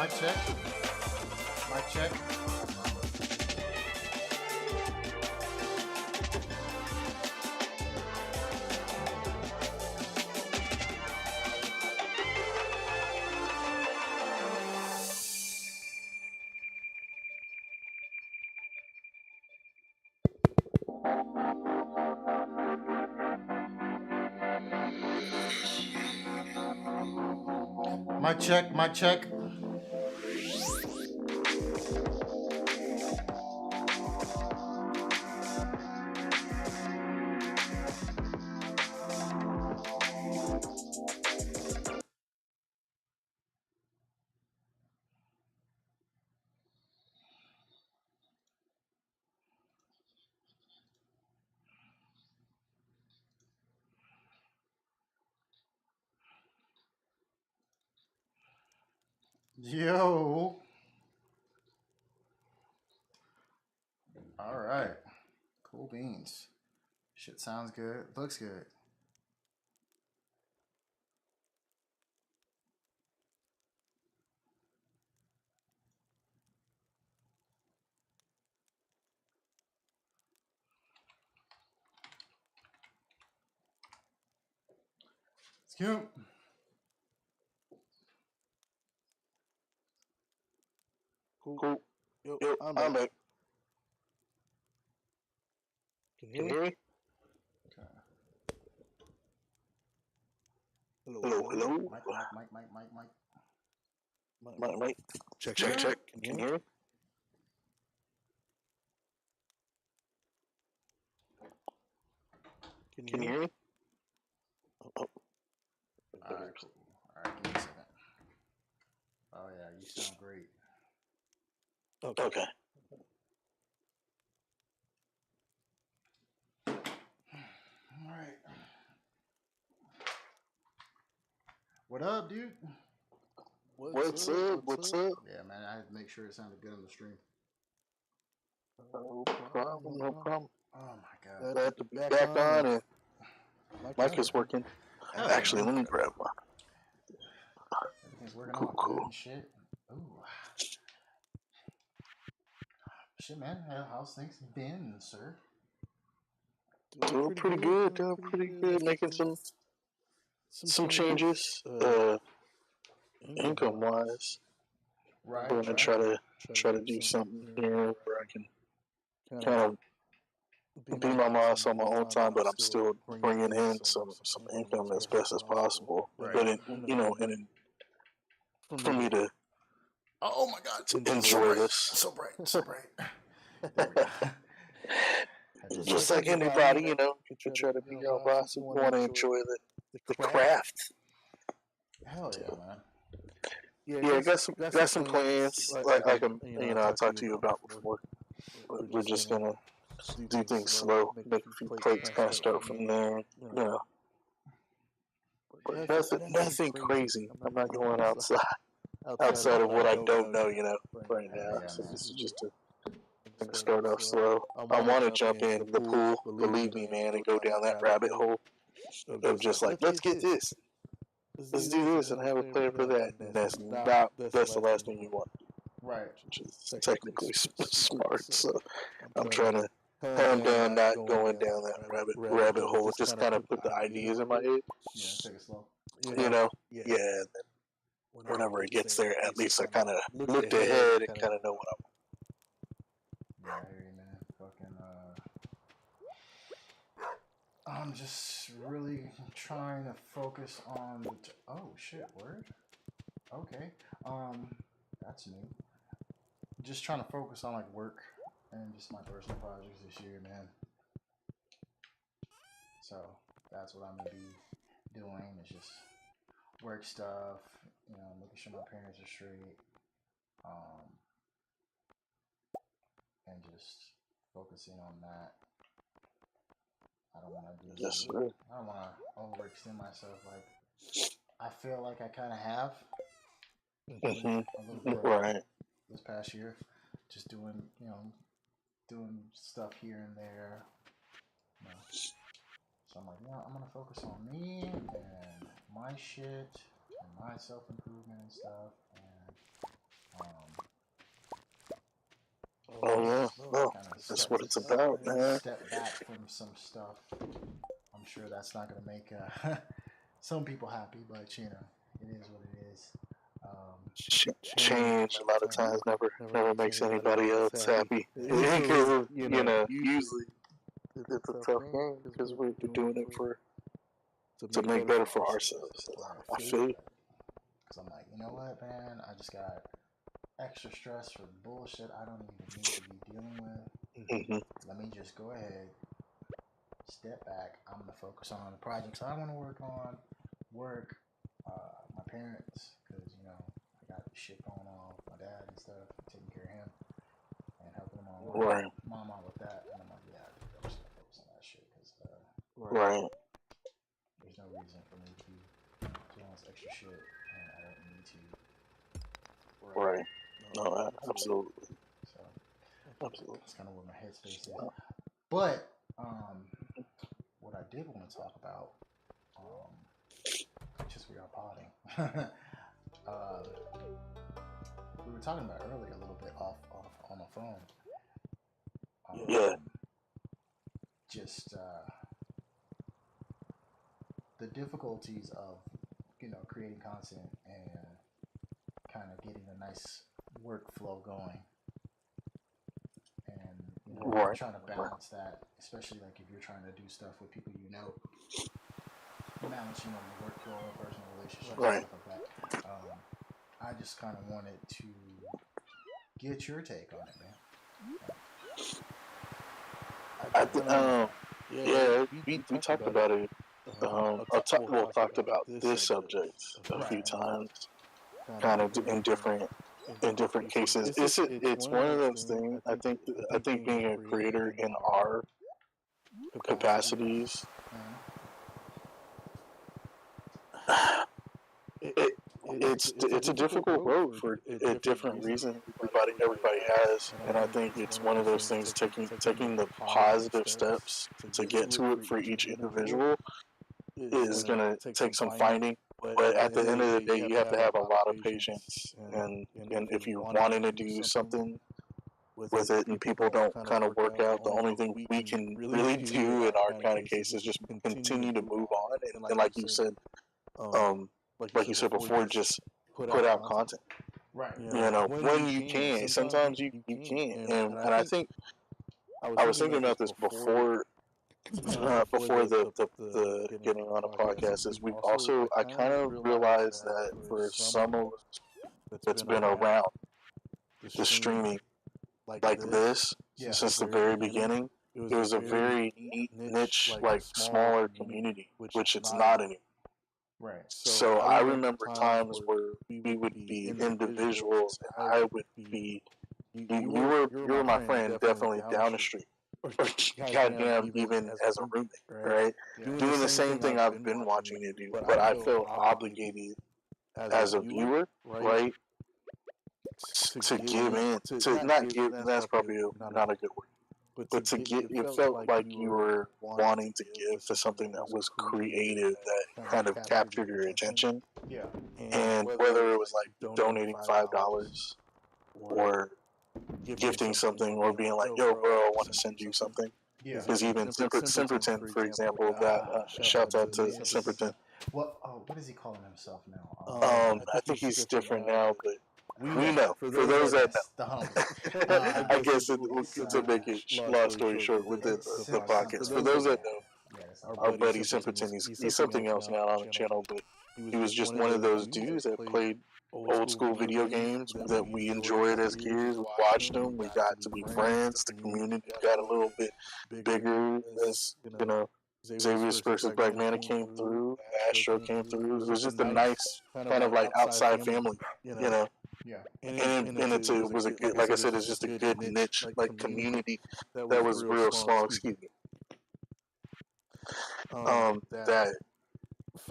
Mic check. Mic check. Mic check. Mic check. Yo. All right. Cool beans. Shit sounds good. Looks good. It's cute. Cool. Yo, Yo, I'm I'm back. back. Can you Can hear you me? hear me? Okay. Hello, Hello, hello. hello. Mic. Mic. Check, Check, check. check. Can you Can hear you me? Can you Can hear you me? hear me? Oh, All right, cool. All right, give me a second. Oh, yeah, you sound great. okay. Okay. All right. What up, dude? What's up? What's up? Yeah, man, I had to make sure it sounded good on the stream. No problem. No problem. Oh, my God. Glad to be back on and mic is working. working. Hell yeah, Actually, man. let me grab one. Everything's working Cool, all good cool. and shit. Ooh. Shit, man. How's things been, sir? Doing pretty good. Doing pretty good. Making some changes. Income wise. Right. I'm gonna try to do something here where I can kind of be my boss on my own time, but I'm still bringing in some income as best as possible. Right. But for me to Oh, my God. enjoy this, So bright. So bright. There we go. just like anybody, you can try to be your boss if you want to enjoy the craft. Hell yeah, man. Yeah, I got some plans. Like I talked to you about before. We're just gonna do things slow, make a few plates, kind of start from there. But nothing crazy. I'm not going outside of what I don't know, right now. Yeah, So man. this is just gonna start off slow. I want to jump in the pool, believe me, man, and go down that rabbit hole of just like, let's get this, let's do this, and have a plan for that. And that's the last thing you want, Right. which is technically smart. So I'm trying to calm down, not going down that rabbit hole. Just kind of put the ideas in my head. Yeah, take it slow. Yeah. And then whenever it gets there, at least I kind of looked ahead and kind of know what Yeah, I hear you, man. I'm just really trying to focus on the. Oh shit! Word. Okay. That's new. Just trying to focus on like work and just my personal projects this year, man. So that's what I'm gonna be doing. Is just work stuff. Making sure my parents are straight. Um, and just focusing on that. I don't want to do. Yes, sir. I don't want to overextend myself. Like I feel like I kind of have a little bit Right. this past year, just doing stuff here and there. So I'm like, I'm gonna focus on me and my shit and my self improvement and stuff, and Oh yeah, no, Kind of that's what it's about, man. step back from some stuff. I'm sure that's not going to make some people happy, but you know, it is what it is. Change a lot of times never makes anybody else happy because usually it's a tough game because we're doing it to make better for ourselves. I feel you. Because I'm like, you know what, man? I just got extra stress for bullshit I don't even need to be dealing with. Let me just go ahead, step back. I'm gonna focus on the projects I want to work on, work, my parents, because you know I got shit going on with my dad and stuff, taking care of him and helping him on mom out with that. And I'm like, yeah, I'm just gonna focus on that shit because Right. there's no reason for me to be doing this extra shit and I don't need to. Right. No, absolutely. So Absolutely. that's kind of where my headspace is. But what I did want to talk about, just we are podding. We were talking about earlier a little bit off on the phone. Yeah. Just the difficulties of creating content and kind of getting a nice workflow going, and trying to balance that, especially like if you're trying to do stuff with people manage the workflow and personal relationships and stuff like that. I just kind of wanted to get your take on it, man. We talked about it. Talked about this subject a few times, kind of in different cases. It's one of those things. I think being a creator in our capacities, it's a difficult road for a different reason everybody has, and I think it's one of those things. Taking the positive steps to get to it for each individual is gonna take some finding. But at the end of the day, you have to have a lot of patience, and if you're wanting to do something with it and people don't kind of work out, the only thing we can really do in our kind of case is just continue to move on, and like you said, before, just put out content. Right. When you can. Sometimes you can't, and I think I was thinking about this before the getting on a podcast. Is we also I kind of realized that for some of us that's been around the streaming like this since the very beginning, it was a very neat niche, like smaller community, which it's not anymore. Right. So I remember times where we would be individuals, and I would be you were my friend definitely down the street, or goddamn even as a roommate, right? Doing the same thing I've been watching you do, but I felt obligated as a viewer, right? To give in, to not give. That's probably not a good word. But to get, it felt like you were wanting to give to something that was creative, that kind of captured your attention. Yeah. And whether it was like donating $5 or gifting something, or being like, "Yo, bro, I want to send you something." Yeah. Because even Simperton, for example, that shout out to Simperton. What does he calling himself now? I think he's different now, but we know. For those that know, I guess to make it long story short within the podcast. For those that know, our buddy Simpleton, he's something else now on the channel, but he was just one of those dudes that played old school video games that we enjoyed as kids. We watched them. We got to be friends. The community got a little bit bigger as, Xavier's versus Black Mana came through. Astro came through. It was just a nice kind of like outside family, Yeah. And it was a good, like I said, it's just a good niche, like community that was real small. Excuse me. That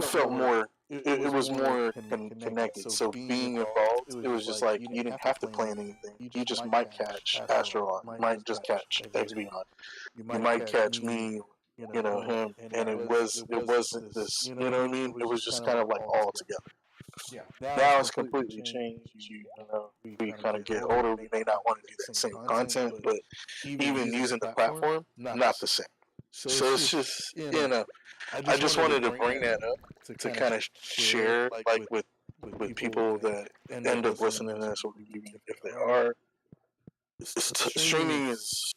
felt more. It was more connected. So being involved, it was just like you didn't have to plan anything. You just might catch Astrolon, you might just catch XBeon, you might catch me, him, and it wasn't this. You know what I mean? It was just kind of like all together. Yeah. Now it's completely changed. We kind of get older. We may not want to do that same content, but even using the platform, not the same. So it's just, I just wanted to bring that up to kind of share, like with people that end up listening to this, or even if they are. Streaming is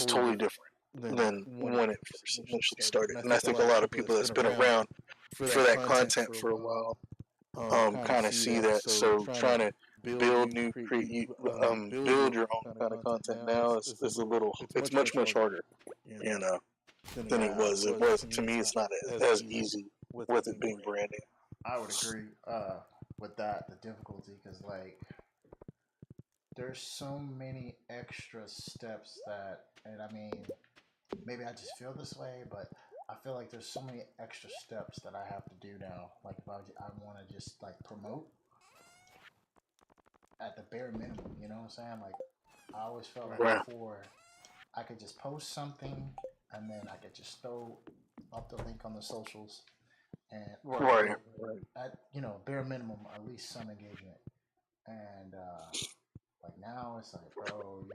totally different than when it first initially started, and I think a lot of people that's been around for that content for a while kind of see that. So trying to build build your own kind of content now is a little, it's much harder, than it was. It was, to me, it's not as easy with it being branding. I would agree with that, the difficulty, because like there's so many extra steps that, and I mean, maybe I just feel this way, but I feel like there's so many extra steps that I have to do now. Like if I want to just like promote at the bare minimum, you know what I'm saying? Like I always felt like before I could just post something and then I could just throw up the link on the socials and at bare minimum at least some engagement. And like now it's like, bro, you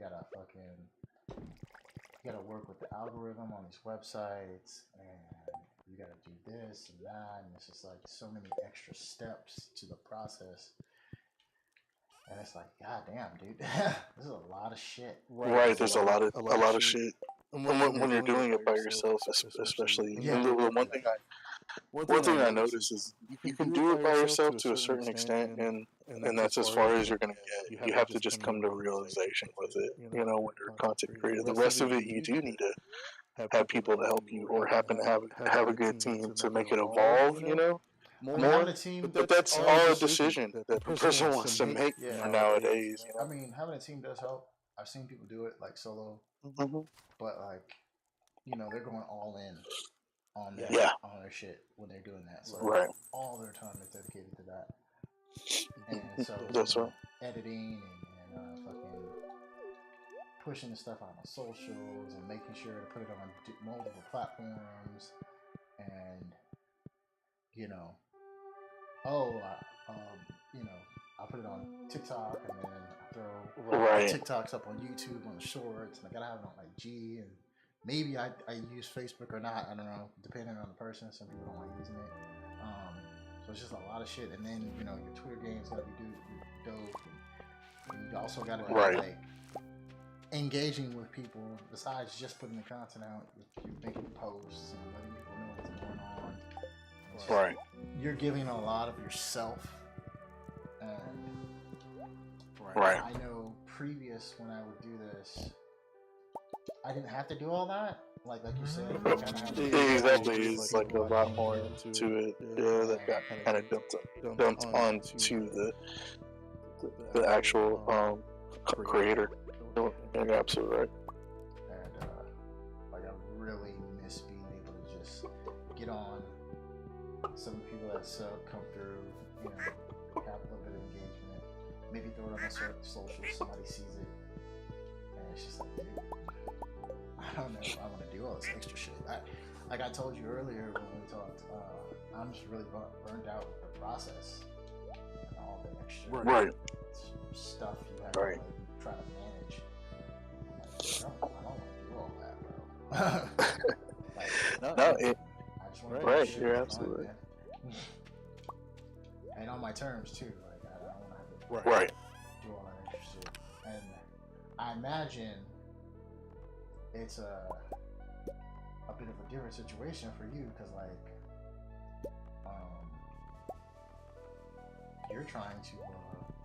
gotta work with the algorithm on these websites, and you gotta do this and that, and it's just like so many extra steps to the process. And it's like, god damn, dude, this is a lot of shit. Right, there's a lot of shit. And when you're doing it by yourself, especially, one thing I notice is you can do it by yourself to a certain extent, and that's as far as you're gonna get. You have to just come to a realization with it. When you're a content creator, the rest of it you do need to have people to help you, or happen to have a good team to make it evolve. More, but that's all a decision that the person wants to make for nowadays. I mean, having a team does help. I've seen people do it like solo, but like, they're going all in on their shit when they're doing that. So all their time is dedicated to that. And so that's right. Editing and fucking pushing the stuff out on socials and making sure to put it on multiple platforms, and I put it on TikTok, and then I throw TikToks up on YouTube on the shorts, and I gotta have it on IG, and maybe I use Facebook or not. I don't know, depending on the person. Some people don't like using it. So it's just a lot of shit. And then your Twitter game's gotta be dope. And you also gotta be like engaging with people besides just putting the content out. You're making posts and letting people know what's going on. Right. You're giving a lot of yourself. Right. I know previous when I would do this, I didn't have to do all that. Like you said. Exactly. It's like a lot more to it. Yeah, that got kind of dumped onto the actual creator. You're absolutely right. And I really miss being able to just get on. Some people that come through, have a little bit of engagement. Maybe throw it on my social, somebody sees it, and it's just like, dude, I don't know if I want to do all this extra shit. Like I told you earlier when we talked, I'm just really burned out with the process and all the extra stuff you have to try to manage. Like, I don't want to do all that, bro. I just want to do shit. You're absolutely right. And on my terms too. Like I don't want to have to do all that extra shit. And I imagine it's a bit of a different situation for you, because you're trying to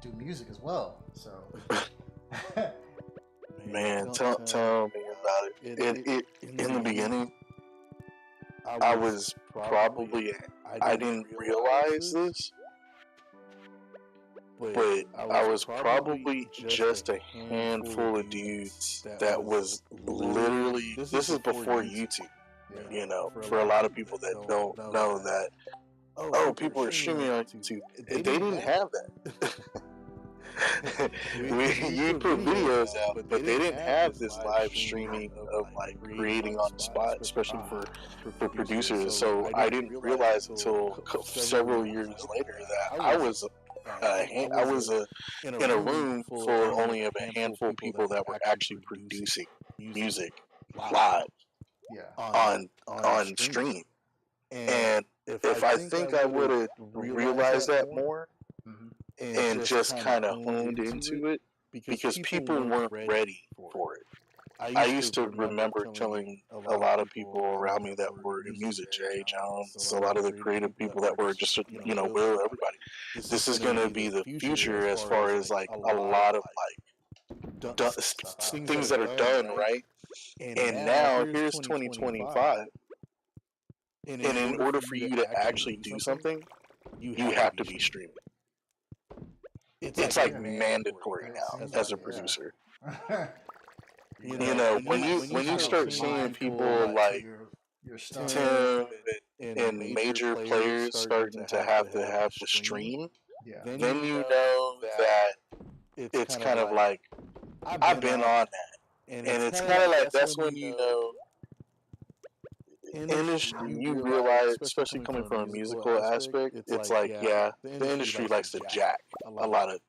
do music as well. So man, tell me about it. In the beginning, I was probably, I didn't realize this, but I was probably just a handful of dudes that was literally, this is before YouTube, for a lot of people that don't know that, people are streaming on YouTube. They didn't have that. you put videos out, but they didn't have this live streaming of like creating on the spot, especially for producers. So I didn't realize until several years later that I was in a room full only of a handful of people that were actually producing music live on stream. And if I think I would have realized that more and just kind of honed into it, because people weren't ready for it. I used to remember telling a lot of people around me that were in music, Jay, Jones, a lot of the creative people that were just, Will, everybody. This is going to be the future as far as like a lot of like things that are done, right? And now here's 2025. And in order for you to actually do something, you have to be streaming. It's like mandatory now as a producer. When you start seeing people like Tim and major players starting to have to stream, then you know that it's kind of like I've been on that, and it's kind of like that's when you know. Industry, you realize, especially coming from a musical aspect, it's like, yeah, the industry likes to jack a lot of,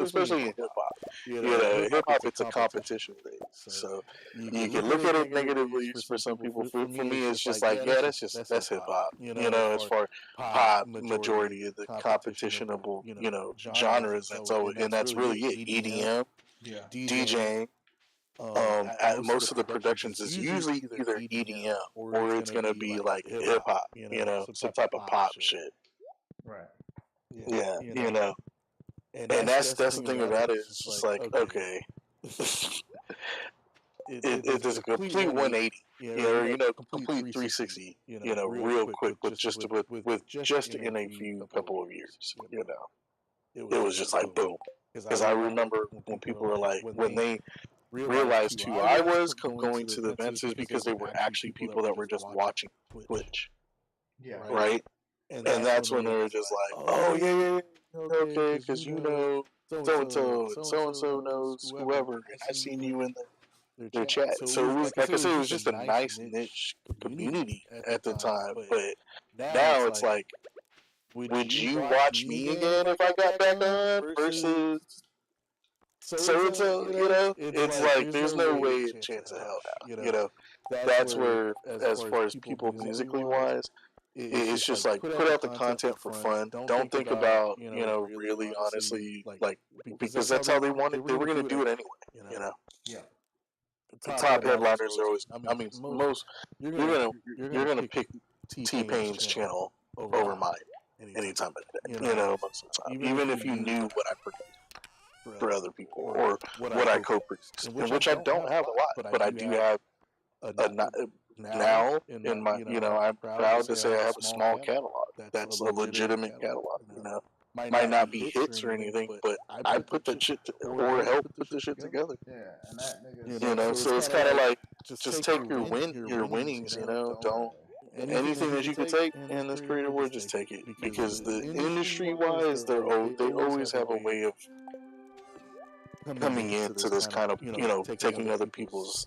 especially in hip hop. Hip hop, it's a competition thing. So you can look at it negatively for some people. For me, it's just like, yeah, that's hip hop. As far as pop, majority of the competitionable, genres. That's always, and that's really it. EDM, DJing. Most of the productions is usually either EDM or it's gonna be like hip hop, some type of pop shit. Right. Yeah, and that's the thing about it. It's just like, okay, it is a complete 180, complete 360, real quick, with just in a few couple of years, it was just like boom. Because I remember when people were like, when they realized who I was going to the events is because they were actually people that were just watching Twitch. Yeah. Right? And that's when they were just like, oh, yeah, okay, because so-and-so knows whoever, and I seen you in their chat. So it was, like I said, it was just a nice niche community at the time. But now it's like, would you watch me again if I got back on versus... So it's like there's no way in chance of hell now. That's where, as far as people musically wise, it's just like put out the content for fun. Don't think about really honestly, like, because that's how they wanted. They were gonna do it anyway. Yeah. The top headliners are always. I mean, most you're gonna pick T-Pain's channel over mine anytime of the day. Most of the time, even if you knew what I produced for other people or what I co-produce, in which I don't have a lot, but I do have now in my, I'm proud to say I have a small catalog. That's a legitimate catalog. Might not be hits or anything, but I put that shit or help put the shit together. Yeah, and that nigga. So it's kind of like just take your winnings. Don't anything that you can take in this creative world, just take it, because the industry wise, they always have a way of coming into this kind of, taking other people's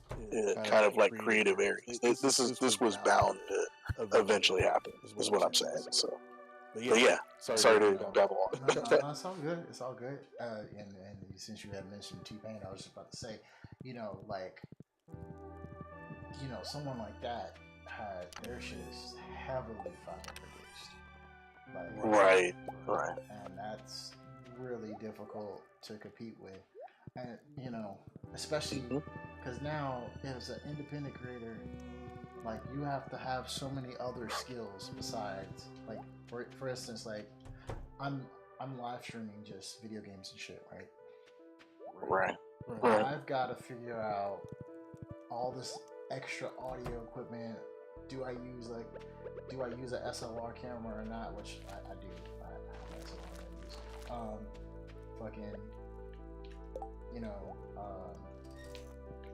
kind of like creative areas. This was bound to eventually happen, is what I'm saying. So, but yeah, sorry to babble on. No, it's all good. It's all good. And since you had mentioned T-Pain, I was just about to say, someone like that had their shit is heavily fucking produced. Right. And that's really difficult to compete with. And especially because now as an independent creator, like, you have to have so many other skills besides, like, for instance, like I'm live streaming just video games and shit, right? I've got to figure out all this extra audio equipment. Do I use an SLR camera or not? Which I do. I have an SLR that I use.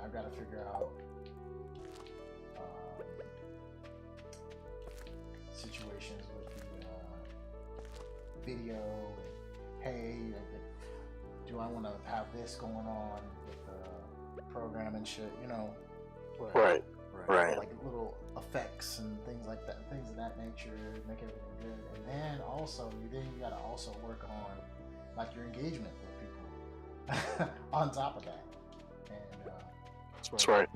I've got to figure out situations with the video. And, hey, do to have this going on with the program and shit, you know. Right. Like little effects and things like that, things of that nature, make everything good. And then also, you gotta also work on like your engagement with people on top of that. And That's right.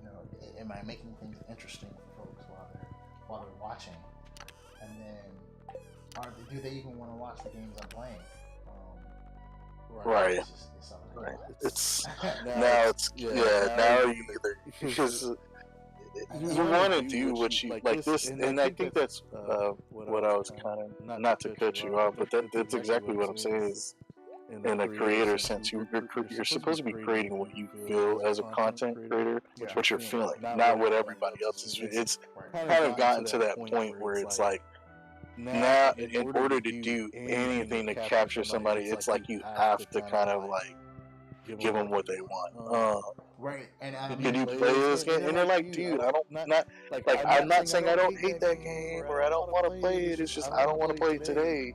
You know, am I making things interesting for folks while they're watching? And then, do they even want to watch the games I'm playing? Right. It's Right. It's now you either because you want to do what you like this, and I think that's what I was kind of not to cut you off, but that's exactly what I'm saying is in a creator sense, you're supposed to be creating what you feel as a content creator, what you're feeling, not what everybody else is. It's kind of gotten to that point where it's like. Now, in order to do anything to capture somebody, it's like you have to kind of like give them what they want. Right, and Can you play this game? And they're like, dude, I don't not like I'm not saying I don't hate that game or I don't want to play it. It's just I don't want to play it today.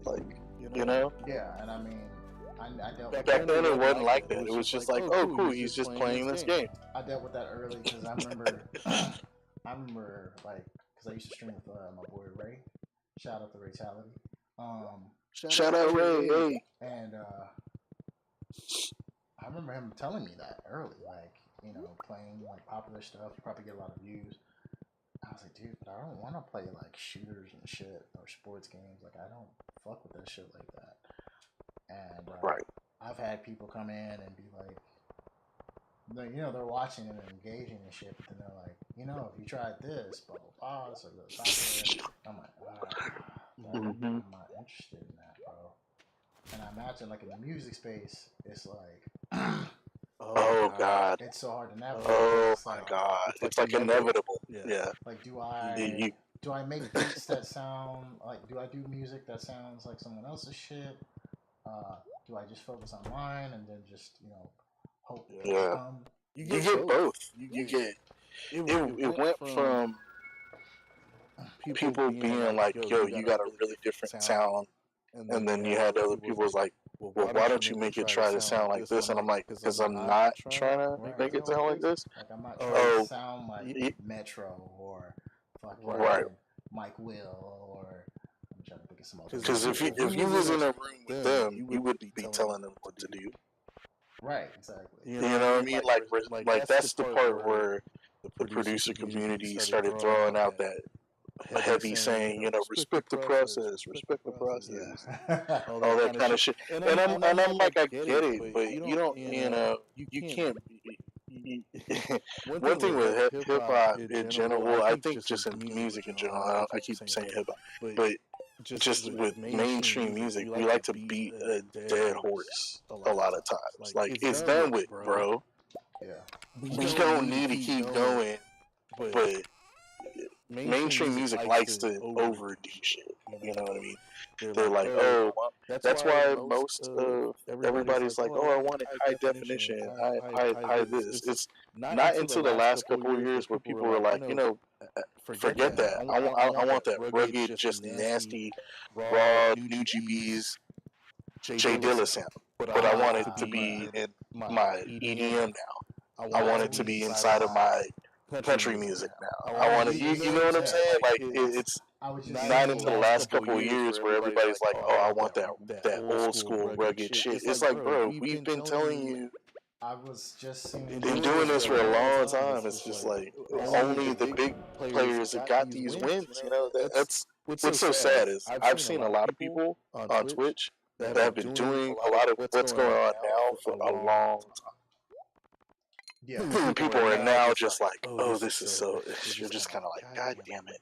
Like, you know? Yeah, and I mean, I dealt with back then it wasn't like that. It was just like, oh, cool, he's just playing this game. I dealt with that early because I remember, like, because I used to stream with my boy Ray. Shout out to Raytality. Shout out Ray. Hey. And I remember him telling me that early, like, you know, playing like popular stuff, you probably get a lot of views. I was like, dude, but I don't want to play like shooters and shit or sports games. Like, I don't fuck with that shit like that. And right. I've had people come in and be like, you know, they're watching and engaging and shit, but then they're like, you know, if you tried this, blah blah blah, so I'm like, I'm not interested in that, bro. And I imagine, like, in the music space, it's like, oh god, it's so hard to navigate. Oh my god, it's like inevitable. Yeah. Like, do I make beats that sound like? Do I do music that sounds like someone else's shit? Do I just focus on mine and then just, you know, hope it come? You get both. You get it went from people being like, yo, you got a really different sound, and then you had other people was like, well, why don't you make it try to sound like this? And I'm like, because I'm not trying to make it sound like this. Like, I'm not trying to sound like Metro or fucking Mike Will or I'm trying to think of some other. Because if you was in a room with them, you would be telling them what to do. Right, exactly. You know what I mean? Like that's the part where the producer community started throwing out that heavy saying, you know, respect the process, all that kind of shit. And I'm like, I get it, but you don't, you know, you can't. One thing with hip hop in general, well, I think just in music in general, I keep saying hip hop, but just with mainstream music, we like to beat a dead horse a lot of times. Like, it's done with, bro. Yeah. We don't need to keep going, but mainstream music likes to overdo shit. You know what I mean? They're like, oh, well, that's why most of everybody's like, oh, I want it high definition, high this. It's not until the last couple of years where people were like, you know, forget that. I want that rugged, just nasty, raw, new GBs, Jay Dilla sound. But I want it to be in my EDM now. I want it to be inside of my country music now. I want to, you know what I'm saying? Like, it's not until the last couple of years where everybody's like, oh, I want that old school rugged shit. It's like, bro, we've been telling you. I was just been doing this for a long time. It's just like only the big players that got these wins. You know, that's what's so sad is I've seen a lot of people on Twitch that have been doing a lot of what's going on now for a long time. Yeah, people are now just like, oh, this is so. You're just kind of like, God damn it.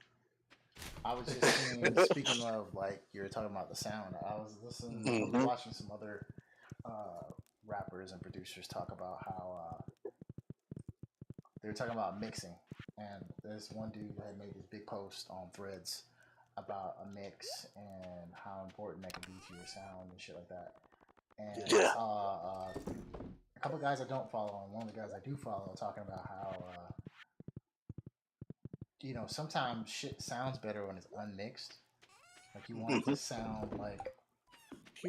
I was just seeing, speaking of, like, you were talking about the sound, I was listening, I was watching some other rappers and producers talk about how they were talking about mixing, and there's one dude that had made this big post on Threads about a mix and how important that can be to your sound and shit like that. And I saw a couple guys I don't follow, and one of the guys I do follow, talking about how you know, sometimes shit sounds better when it's unmixed. Like, you want it to sound like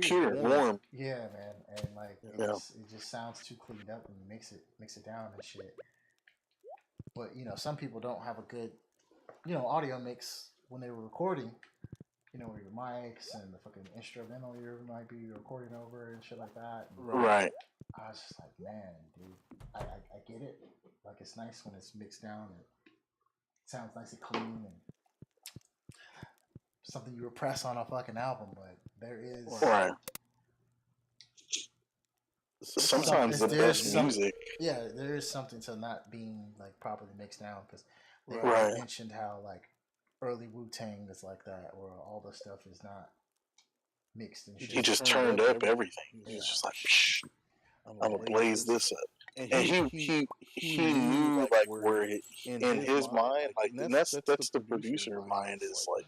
pure, warm. Yeah, man, and like it just sounds too cleaned up when you mix it down and shit. But some people don't have a good audio mix when they were recording. Where your mics and the fucking instrumental you might be recording over and shit like that. And Right. I was just like, man, dude, I get it. Like it's nice when it's mixed down and it sounds nice and clean and something you repress on a fucking album, but there is right. Sometimes the best music. Yeah, there is something to not being like properly mixed down because they mentioned how like early Wu-Tang is like that, where all the stuff is not mixed and shit. He just turned up everything. He was just like, psh, I'm gonna blaze this up. And he knew like where in his mind, like, and that's the producer mind is like.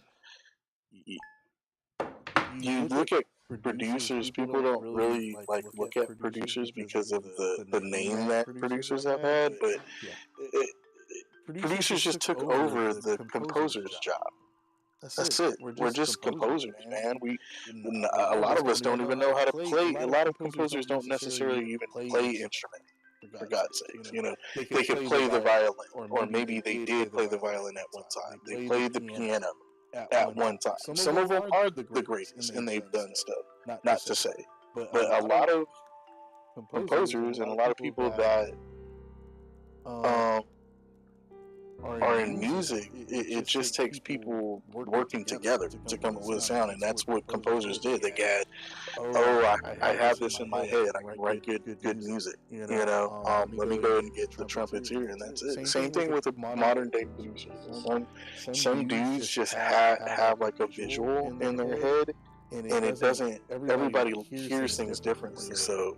You look at producers, people don't really like look at producers because of the name that producers have had, but producers just took over the composer's job. That's it. We're just composers, man. A lot of us don't even know how to play. A lot of composers don't necessarily even play instruments. For God's sakes, they could play the violin, or maybe they did play the violin at one time. They played the piano at one time. Some of them are the greatest, and they've done stuff. Not to say, but a lot of composers and a lot of people that are in music, it just takes people working together to come up with a sound, and that's what composers did. They had, I have this in my head. I can write good music. Let me go ahead and get the trumpets here, and that's it. Same thing with the modern day producers. Some dudes just have like a visual in their head, and it doesn't. Everybody hears things differently. So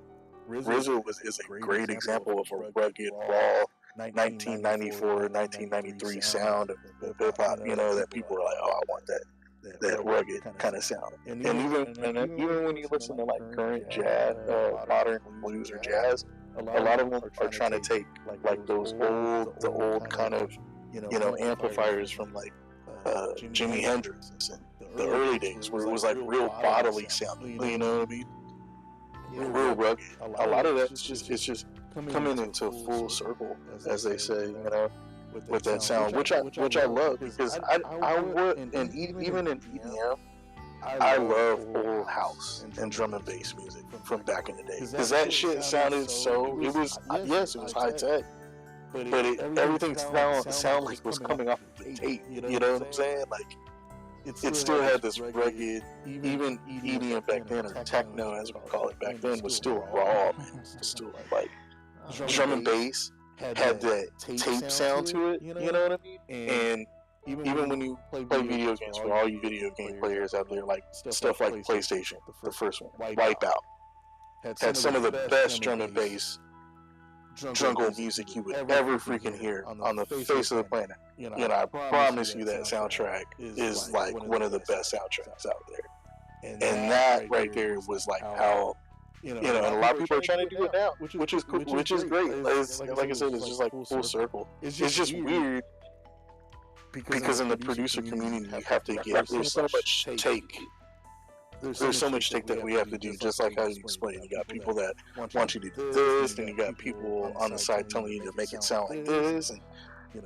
RZA is a great example of a rugged, raw 1994, 1993 sound of hip hop, that people are like, oh, I want that rugged kind of sound. And even when you listen to like current jazz, modern blues or jazz, a lot of them are trying to take like the old kind of, amplifiers from like Jimi Hendrix and the early days where it was like real bodily sounding, you know what I mean? Real rugged. A lot of that's just coming into full circle, as they say, with that sound, which I love, because I would, and even in EDM, I love old house and drum and bass music from back in the day, because that shit sounded so. It was high tech, but everything sound like it was coming off of the tape. You know what I'm saying? Like it still had this rugged, even EDM back then, or techno as we call it back then, was still raw, man. It was still like. Drum and bass had that tape sound to it, you know what I mean? And even when you play video games, for all you video game players out there, like stuff like PlayStation, the first one, Wipeout, had some of the best drum and bass jungle music you would ever freaking hear on the face of the planet. I promise you that soundtrack is like one of the best soundtracks out there. And that right there was like how. And a lot of people are trying to do it now, which is cool, which is great. Like I said, it's just like full circle. It's just weird because in the producer community, you have to get. There's so much take. There's so much take that we have to do. Just like how you explained, you got people that want you to do this, and you got people on the side telling you to make it sound like this, and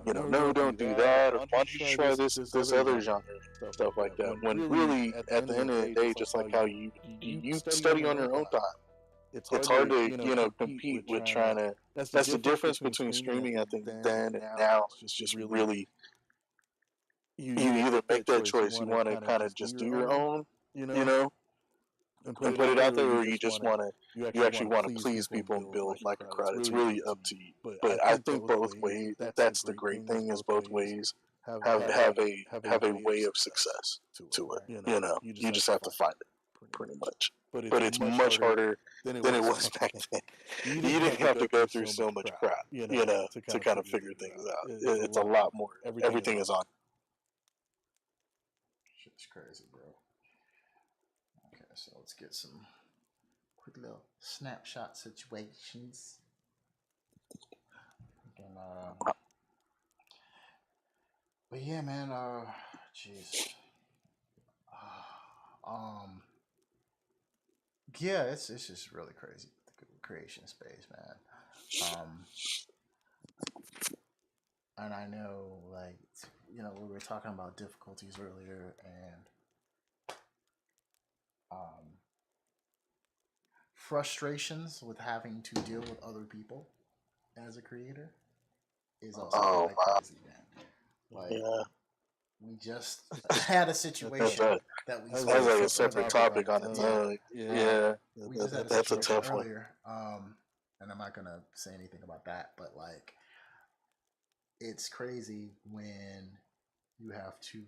no, don't do that, or why don't you try this other genre, stuff like that. When really, at the end of the day, just like how you study on your own time. It's hard to, compete with trying to. That's the difference between streaming, I think, then and now. It's just really, you either make that choice, you want to kind of just do your own, and put it out there, or you just want to, you actually want to please people and build like a crowd. It's really up to you. But I think both ways. That's the great thing, is both ways have a way of success to it. You just have to find it, pretty much. But it's much harder than it was back then. You didn't have to go through so much crap, to kind of figure things out. It's a lot more. Everything is on. Shit's crazy, bro. Okay, so let's get some quick little snapshot situations. But yeah, man. Jeez. yeah, it's just really crazy the creation space, man. And I know, like, we were talking about difficulties earlier, and um, frustrations with having to deal with other people as a creator is also Oh kind of wow. crazy, man. Like, Yeah. we just had a That's situation a that we That's that's spoke like a to separate earlier. topic on its Yeah, own. Yeah. Yeah. we just had a That's a situation tough one. earlier, and I'm not gonna say anything about that, but like, it's crazy when you have to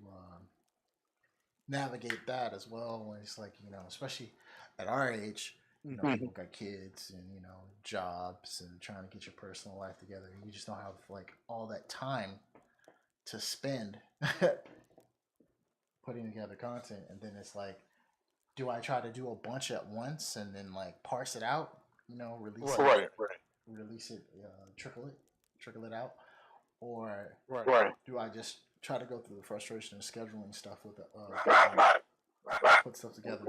navigate that as well. When it's like, especially at our age, people got kids and jobs and trying to get your personal life together. You just don't have like all that time to spend putting together content, and then it's like, do I try to do a bunch at once and then like parse it out, release it, Right. release it, trickle it out, or Right. do I just try to go through the frustration of scheduling stuff with put stuff together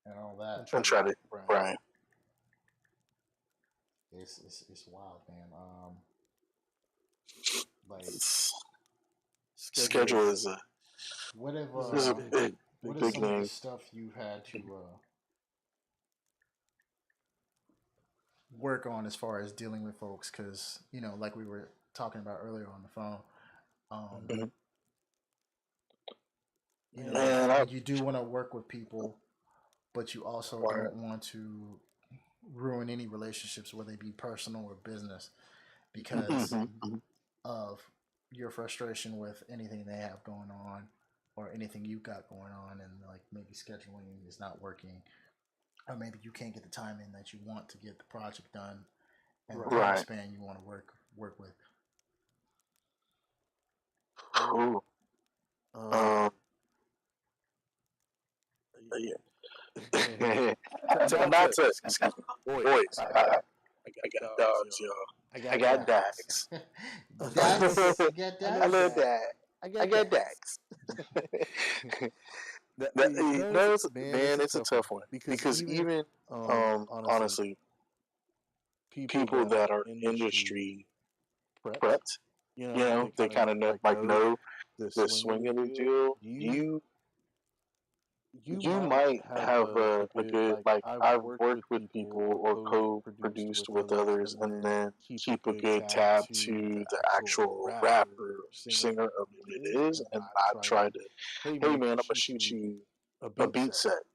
and all that? And try to right. It's wild, man. Like, Schedule is what if is a what is big some of the name. stuff you've had to work on as far as dealing with folks? Because like we were talking about earlier on the phone, Mhm. like, you do want to work with people, but you also don't want to ruin any relationships, whether they be personal or business, because of your frustration with anything they have going on or anything you got going on, and like maybe scheduling is not working, or maybe you can't get the time in that you want to get the project done and the time span you want to work with. Ooh. Yeah. Not to excuse me, boys. I got dogs, y'all. I got dags. Dax, you got I Dax? love that. I got dags. That was, man, it's a tough one because even honestly, people that are industry prepped, they kind of know the swing of the deal. You might have a good, like, I've worked with people or co-produced with others, and then keep a good tab to the actual rapper, singer of what it is, and I've tried to, hey man, I'm gonna shoot you a beat set,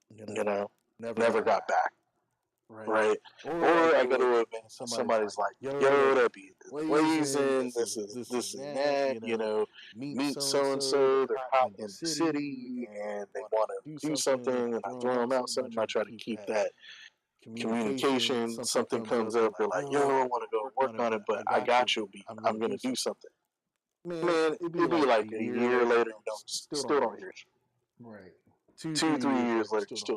never got back. Right, or I go to an event and somebody's like, "Yo, that beat is blazing. This and that. Meet so and so. They're hot in the city and they want to do something." And I throw them out something. I try to keep that communication. Something comes up, they're like, "Yo, I want to go work on it, but I got you a beat. I'm gonna do something." Man, it'd be like a year later, still don't hear shit. Right. 2, 3 years later, you still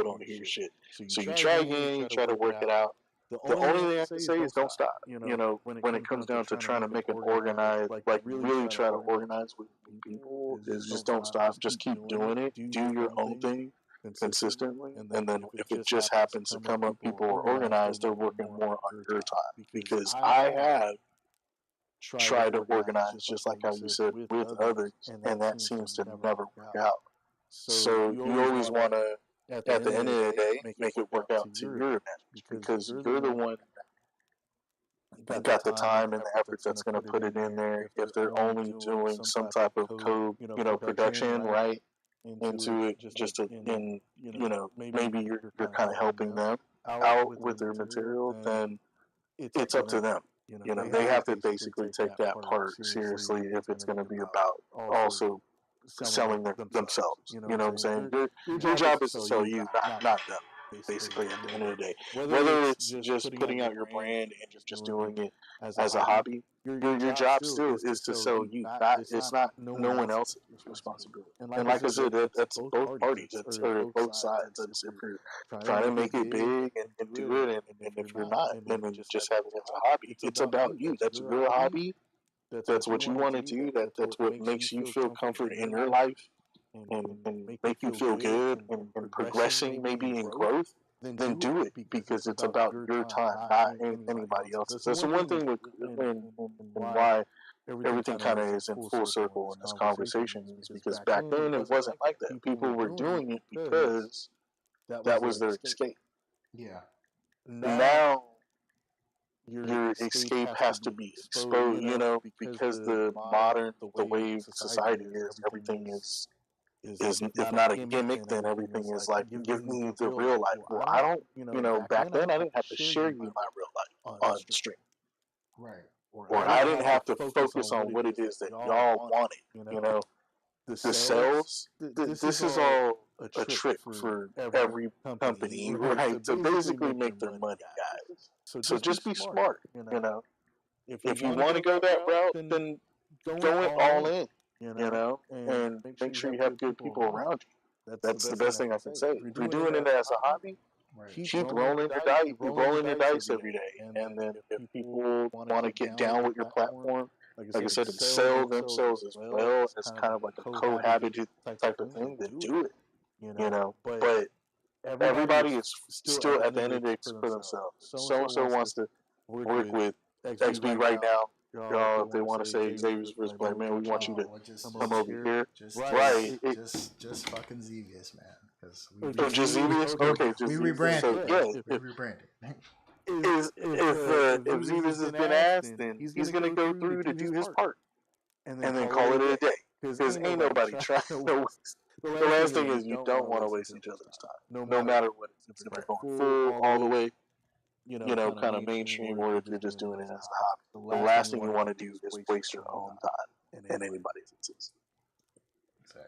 don't hear shit. So you try again, you try to work it out. The only thing I can say is don't stop. When it comes down to trying to make an organized, like really try to organize with people, is just don't stop. Just keep doing it. Do your own thing consistently, and then if it just happens to come up, people are organized. They're working more on your time, because I have tried to organize, just like how you said, with others, and that seems to never work out. So you always want to, at the end of the day, make it work out to your advantage, because you're the one that got the time and the effort that's going to put it in there. If they're only doing some type of code, production, right, into it, just to, in, maybe you're kind of helping them out with their material, then it's up to them. They have to basically take that part seriously if it's going to be about also selling themselves. You know what I'm saying? Your job is to sell you, not them. Basically, at the end of the day, whether it's just putting out your brand and you're just doing it as a hobby, your job still is to sell you. It's not no one else's responsibility. And like I said, that's both parties. That's, or both sides. That's if you're trying to make it big and do it, and if you're not, then just have it as a hobby. It's about you. That's your hobby. That's what you want to do. That's what makes you feel comfort in your life. and make you feel good and progressing maybe in growth, then do it because it's about your time, not anybody else's. That's the one thing with and why everything kind of is in full circle in this conversation is because back then it wasn't like that. People were doing it because that was their escape. Yeah. Now your escape has to be exposed, because the way society is, everything is if not a gimmick, then everything is like, give me the real life. Well, I don't, back then I didn't have to share you my real life on stream. Right. Or I didn't have to focus on what it is that y'all wanted, the sales, this is all a trick for every company, right? To basically make their money, guys. So just be smart, If you want to go that route, then go it all in, and make sure you have good people around you. That's the best thing I can say. If you're doing it as a hobby, keep rolling your dice. You're rolling your dice every day, and then if people want to get down with your platform, like I said, and sell themselves as well as kind of like a cohabited type of thing, then do it. But everybody is still at the end of the day for themselves. So and so wants to work with XB right now. Y'all, if they want to say Xavier's versus Black Man, we want you to come over here. Right. Just fucking Xevious, man. Just Xevious? Okay, just we rebranded. So, yeah, we rebranded. If Xevious has been asked, then he's going to go through to do his part. And then call it a day. Because ain't nobody trying to waste. The last thing is you don't want to waste each other's time. No matter what it is. If you're going full all the way, kind of mainstream, or if you're just doing it as a hobby. The last thing you want to do is waste your own time and anybody else's.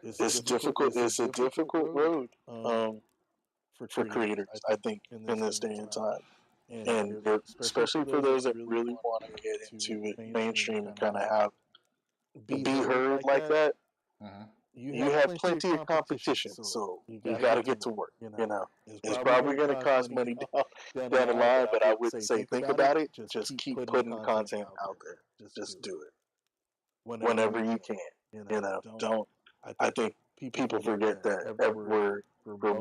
It's difficult. It's a difficult road for creators, I think, in this day and time. And especially for those that really want to get into it mainstream and kind of have be heard like that. You have plenty of competition, so you got to get to work. It's probably going to cost money down the line, but I would say think about it. Just keep putting content out there. Just do it whenever you can. Don't. I think people forget that for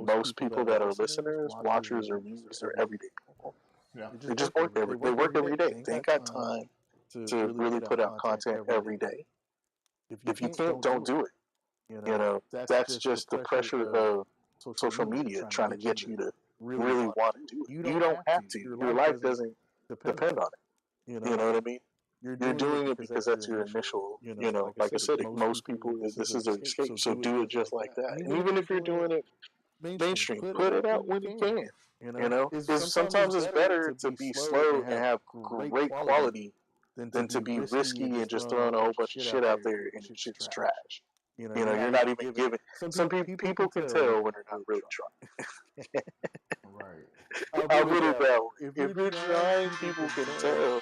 most people that are listeners, watchers, or viewers, they're everyday people. Yeah. They just work every day. They ain't got time to really put out content every day. If you can't, don't do it. That's just the pressure of social media trying to get you to really want to do it. You don't have to. Your life doesn't depend on it. You know what I mean? You're doing it because that's your initial, like I said, most people, this is their escape. So do it just like that. And even if you're doing it mainstream, put it out when you can. Sometimes it's better to be slow and have great quality than to be risky and just throwing a whole bunch of shit out there and shit's trash. You're not even giving. Some people can tell when they're not really trying. Right. I'll put it that way. If you're trying, people can tell.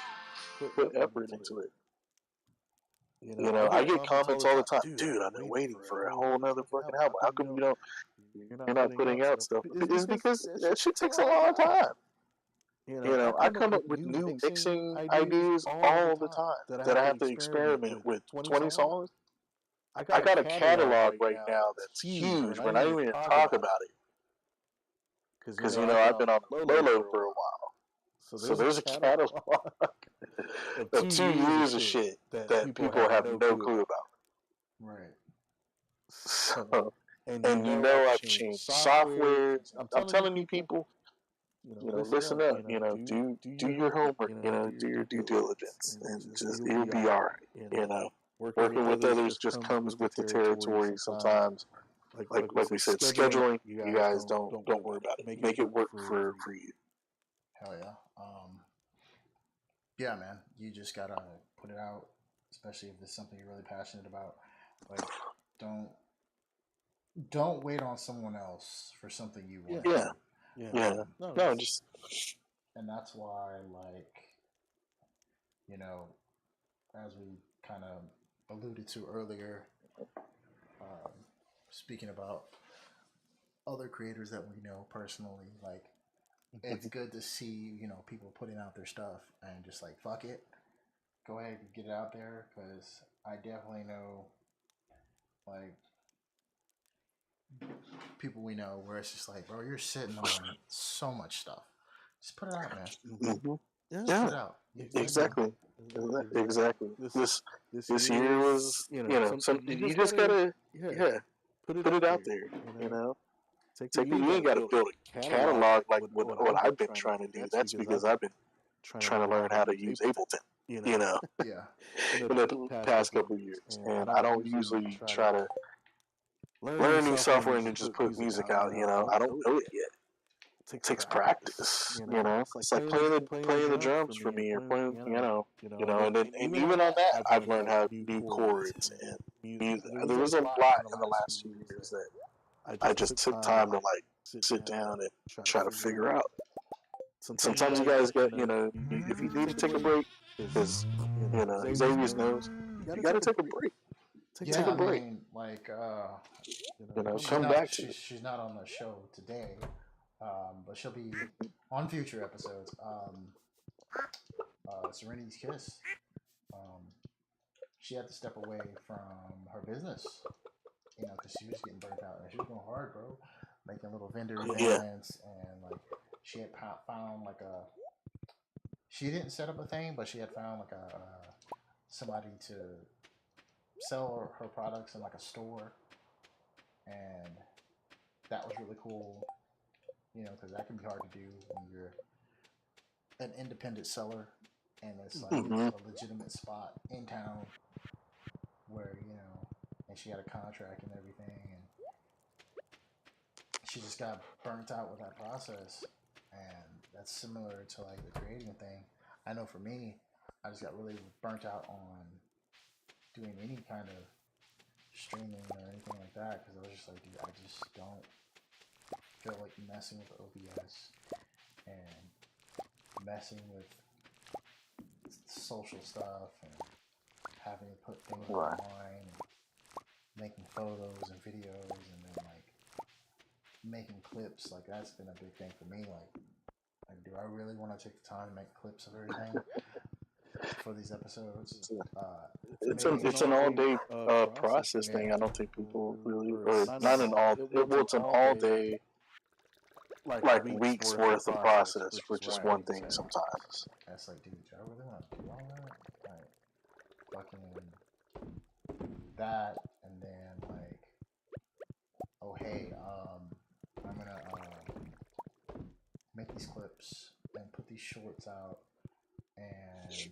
Put effort into it. I get comments all the time. Dude, I've been waiting for a whole nother fucking album. How come you're not putting out stuff? It's because that shit takes a long time. I come up with new mixing ideas all the time that I have to experiment with. 20 songs? I got a catalog right now that's huge, but I didn't even talk about it. Because, I've been on Lolo for a while. So there's a catalog of 2 years of shit that people have no clue about. Right. So, and I've changed software. I'm telling you people, listen up, do your homework, do your due diligence, and just, you'll be all right, Working with others just comes with the territory sometimes. Like we said, scheduling, you guys don't worry about it. Make it work for you. Hell yeah. Yeah, man. You just gotta put it out, especially if it's something you're really passionate about. Like, don't wait on someone else for something you want. Yeah. No, just. And that's why, as we kind of alluded to earlier, speaking about other creators that we know personally, it's good to see, people putting out their stuff and just fuck it, go ahead and get it out there, because I definitely know, people we know where it's just like, bro, you're sitting on so much stuff. Just put it out, man. Mm-hmm. Just Yeah, put it out. exactly. Exactly. This This year was, some you just gotta, yeah, put it out there. You ain't gotta build a catalog like what I've been trying to do. That's because I've been trying to learn how to use Ableton. Yeah. In the past couple of years, and I don't usually try to learn new software and then just put music out. I don't know it yet. It takes practice. It's like playing the drums for me, or playing piano. And even on that, I've learned how to do chords and music. There was a lot in the last few years that I just took time to like sit down and try to figure out. Sometimes you guys got, if you need to take a break, because Xavier knows, you got to take a break. Yeah, Take a break. I mean, like, Come back to it. she's not on the show today, but she'll be on future episodes. Serenity's Kiss. She had to step away from her business, because she was getting burnt out and she was going hard, bro, making little vendor events and like she had found like she didn't set up a thing, but she had found like somebody to sell her products in like a store, and that was really cool, because that can be hard to do when you're an independent seller and it's like a legitimate spot in town where and she had a contract and everything, and she just got burnt out with that process. And that's similar to like the creating thing. I know for me, I just got really burnt out on doing any kind of streaming or anything like that, because I was just like, dude, I just don't feel like messing with OBS and messing with social stuff and having to put things online and making photos and videos and then like making clips. Like that's been a big thing for me. Like do I really want to take the time to make clips of everything for these episodes? It's an all day process thing. I don't think people really, or not an all. Well, it's an all day, like weeks worth of process for just one thing. Sometimes. That's like, dude, do I really want to do all that? Like, fucking that, and then like, oh hey, I'm gonna make these clips and put these shorts out, and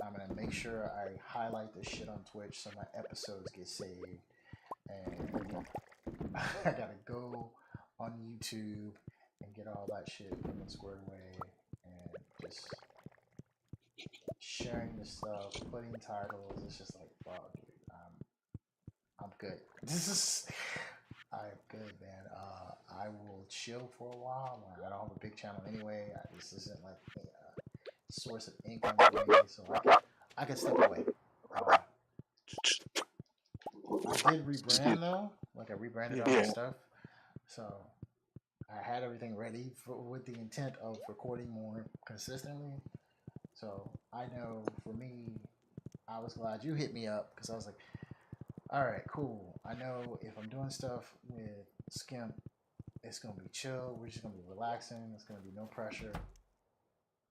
I'm gonna make sure I highlight this shit on Twitch so my episodes get saved, and I gotta go on YouTube and get all that shit squared away, and just sharing the stuff, putting titles. It's just like, wow, dude, I'm good. I'm good, man. I will chill for a while. I don't have a big channel anyway. This isn't like a source of income for me, so I can step away. I did rebrand though. Like I rebranded all my stuff, so I had everything ready with the intent of recording more consistently. So I know for me, I was glad you hit me up because I was like, all right, cool. I know if I'm doing stuff with Skimp, it's going to be chill. We're just going to be relaxing. It's going to be no pressure.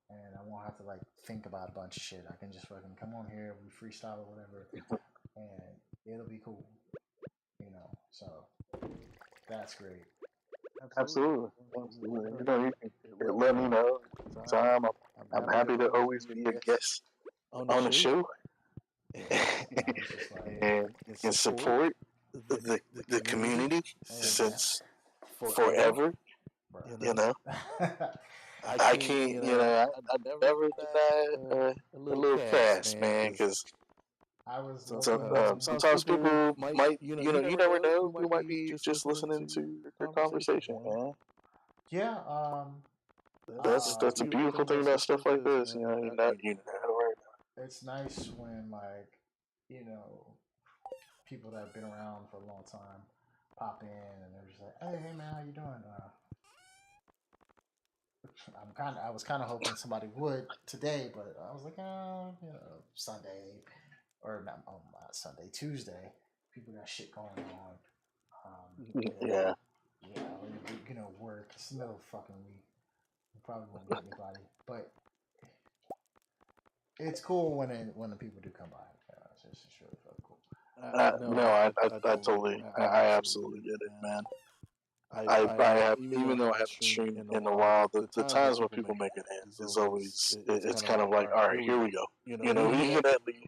And I won't have to like think about a bunch of shit. I can just fucking come on here, we freestyle or whatever, and it'll be cool. So that's great. Absolutely. You can let me know time. I'm happy to always be a guest on the show and support the community since forever. I can't, I never deny a little cast, man, because sometimes people might, you never know who might be just listening to your conversation, man. Yeah, that's a beautiful thing about stuff like this, right? It's nice when like, people that have been around for a long time pop in and they're just like, hey man, how you doing? I was kind of hoping somebody would today, but I was like, Sunday, or not Sunday, Tuesday. people got shit going on. Yeah. Work. It's the middle of fucking week. You probably won't get anybody, but it's cool when the people do come by. It's just really fucking cool. I totally, I absolutely get it, man. I have, even though I haven't streamed in a while, the times when people make it in is always, it's kind of like, all right, here we go. You know,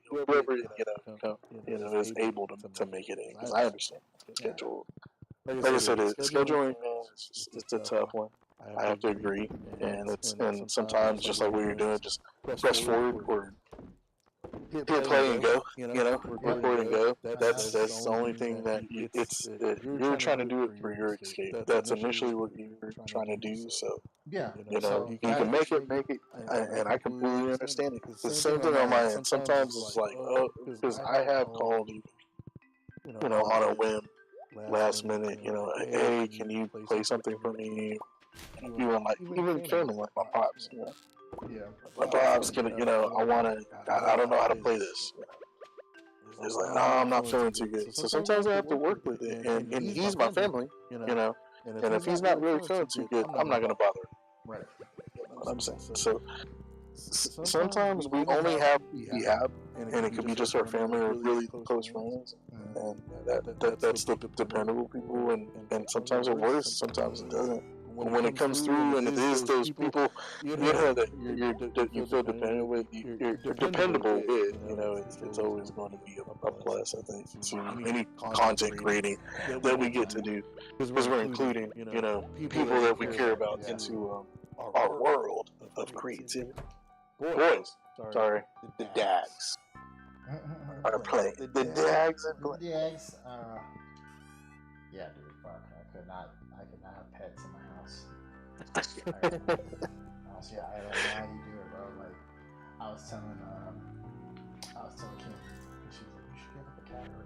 whoever is able to make it in, because I understand the schedule. Like I said, scheduling, man, it's a tough one. I have to agree, and sometimes just like what you're doing, just press forward or hit play and go. Record and go. That's the only thing that you're trying to do it for your escape. That's initially what you were trying to do. So yeah, you can make it, and I completely understand it. The same thing on my end. Sometimes it's like, because I have called you, on a whim, last minute. Hey, can you play something for me? Even family, like my pops. Yeah. My pops can, I want to. I don't know how to play this. It's like, no, I'm not feeling too good. So sometimes I have to work with it, and he's my family, and if he's not really feeling too good, I'm not gonna bother. Right. You know what I'm saying? So sometimes we only have what we have, and it could be just our family or really close friends, and that's the dependable people, and sometimes it works, sometimes it doesn't. When it comes through, and it is those people, that you feel dependent with, you're dependable with, it's always going to be a plus, I think, to any content creating that we get to do, because we're including, people that we care about into our world of creativity. Boys, sorry, the dags are playing. The dags are playing. Dags. Yeah, dude. Fuck. I could not have pets in my house. Honestly, I don't know how you do it, bro. Like, I was telling Kim, she was like, you should get up a cat or a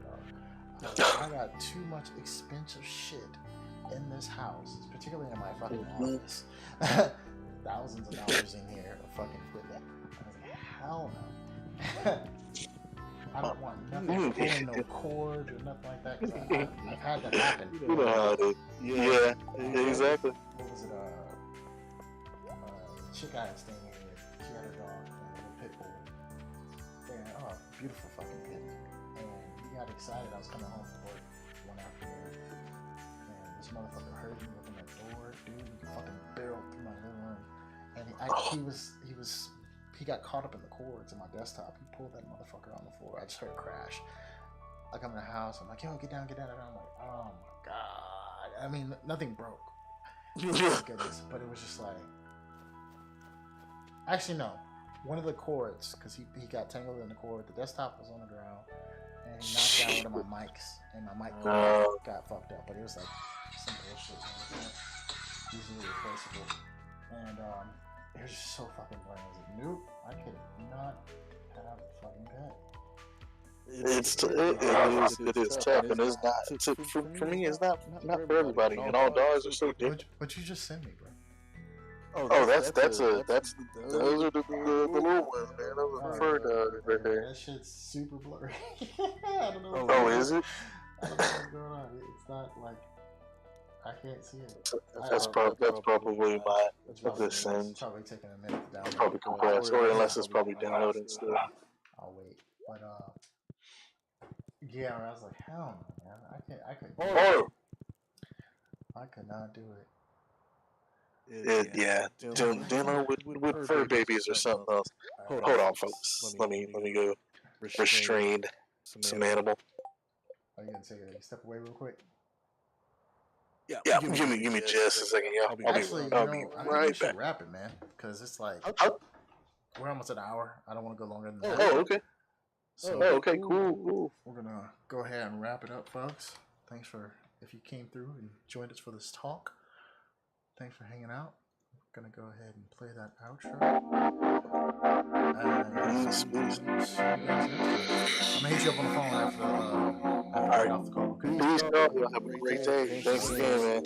dog. I got too much expensive shit in this house, particularly in my fucking office. Thousands of dollars in here of fucking equipment. I was like, hell no. I don't want nothing pulling no cord or nothing like that, because I've had that happen. You know how it is. Yeah, exactly. What was it? Chick I was staying with, she had a dog, a pit bull. And, beautiful fucking pit. And he got excited. I was coming home from work one afternoon, and this motherfucker heard me open that door, dude. He fucking barreled through my living room, and he got caught up in the cords in my desktop. He pulled that motherfucker on the floor. I just heard a crash. I come in the house. I'm like, yo, get down. And I'm like, oh my god. I mean, nothing broke. Goodness, but it was just like. Actually, no. One of the cords, because he got tangled in the cord. The desktop was on the ground, and he knocked down one of my mics, and my mic cord got fucked up. But it was like some bullshit. Easily replaceable. And it was just so fucking boring. I was like, nope, I could not have a fucking pet. It is tough, and it's not for me. It's not for everybody, and all dogs are so different. But you just sent me, bro. That's those are the little ones, man. Those are fur dogs right there. That shit's super blurry. I don't know. Oh, is it? I don't know what's going on. It's not like I can't see it. That's probably my the send. It's probably taking a minute to download. Probably compressed, or unless it's probably downloading still. I'll wait. But yeah, I was like, hell no, man. I could not do it. Dealing with fur babies or something else. Hold on, folks. Let me go restrain some animal. Are you gonna take a step away real quick? Yeah. Give me just a second. Yeah, I'll be right back. Wrap it, man, because it's like we're almost an hour. I don't want to go longer than that. Oh, okay. So, okay, cool. We're gonna go ahead and wrap it up, folks. Thanks if you came through and joined us for this talk. Thanks for hanging out. I'm gonna go ahead and play that outro. And see you guys next time. I'm gonna hit you up on the phone after I get off the call. Okay? Peace out. Y'all have a great day. Thanks again, man.